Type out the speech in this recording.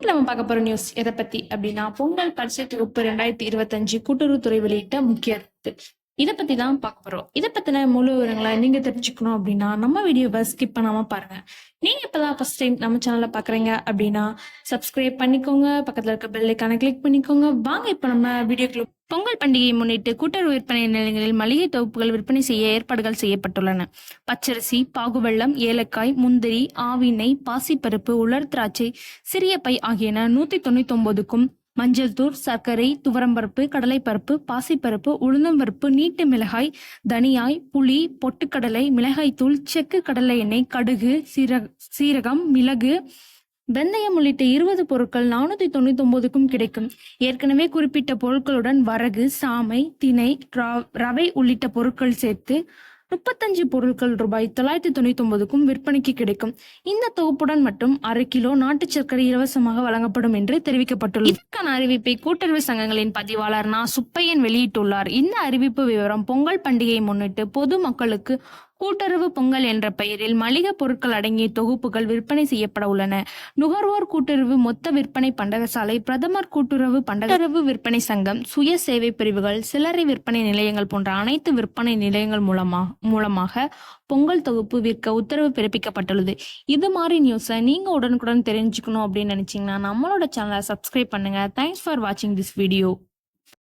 இன்னைக்கு நம்ம பார்க்க போற நியூஸ் எதை பத்தி அப்படின்னா, பொங்கல் பரிசு தொகுப்பு 2025 கூட்டுறவுத்துறை வெளியிட்ட முக்கிய அறிவிப்பு. இதை பத்தி தான் பார்க்க போறோம். இதை பத்தின முழு விவரங்களை நீங்க தெரிஞ்சுக்கணும் அப்படின்னா நம்ம வீடியோவை ஸ்கிப் பண்ணாம பாருங்க. நீங்க இப்பதான் ஃபர்ஸ்ட் டைம் நம்ம சேனலை பாக்குறீங்க அப்படின்னா சப்ஸ்கிரைப் பண்ணிக்கோங்க, பக்கத்துல இருக்க பெல் ஐக்கானை கிளிக் பண்ணிக்கோங்க. வாங்க இப்ப நம்ம வீடியோக்குள்ள. பொங்கல் பண்டிகையை முன்னிட்டு கூட்டுறவு விற்பனை நிலையங்களில் மளிகை தொகுப்புகள் விற்பனை செய்ய ஏற்பாடுகள் செய்யப்பட்டுள்ளன. பச்சரிசி, பாகுவெல்லம், ஏலக்காய், முந்திரி, ஆவினை, பாசிப்பருப்பு, உலர் திராட்சை, சிறிய பை ஆகியன 199க்கும், மஞ்சள் தூள், சர்க்கரை, துவரம்பருப்பு, கடலைப்பருப்பு, பாசிப்பருப்பு, உளுந்தம்பருப்பு, நீட்டு மிளகாய், தனியாய், புளி, பொட்டுக்கடலை, மிளகாய்த்தூள், செக்கு கடலை எண்ணெய், கடுகு, சீரகம், மிளகு, வெந்தயம் உள்ளிட்ட 20 பொருட்கள் 499க்கும் கிடைக்கும். ஏற்கனவே குறிப்பிட்ட பொருட்களுடன் வரகு, சாமை, திணை, ரவை உள்ளிட்ட பொருட்கள் சேர்த்து 35 பொருட்கள் ரூபாய் 999க்கும் விற்பனைக்கு கிடைக்கும். இந்த தொகுப்புடன் மட்டும் 1/2 கிலோ நாட்டு சர்க்கரை இலவசமாக வழங்கப்படும் என்று தெரிவிக்கப்பட்டுள்ளது. இதற்கான அறிவிப்பை கூட்டுறவு சங்கங்களின் பதிவாளர் நா. சுப்பையன் வெளியிட்டுள்ளார். இந்த அறிவிப்பு விவரம் பொங்கல் பண்டிகையை முன்னிட்டு பொது மக்களுக்கு கூட்டுறவு பொங்கல் என்ற பெயரில் மளிகை பொருட்கள் அடங்கிய தொகுப்புகள் விற்பனை செய்யப்பட உள்ளன. நுகர்வோர் கூட்டுறவு மொத்த விற்பனை பண்டகசாலை, பிரதமர் கூட்டுறவு பண்டகரவு விற்பனை சங்கம், சுய சேவை பிரிவுகள், சில்லறை விற்பனை நிலையங்கள் போன்ற அனைத்து விற்பனை நிலையங்கள் மூலமாக பொங்கல் தொகுப்பு விற்க உத்தரவு பிறப்பிக்கப்பட்டுள்ளது. இது மாதிரி நியூஸை நீங்க உடனுக்குடன் தெரிஞ்சுக்கணும் அப்படின்னு நினைச்சீங்கன்னா நம்மளோட சேனலை சப்ஸ்கிரைப் பண்ணுங்க. தேங்க்ஸ் ஃபார் வாட்சிங் திஸ் வீடியோ.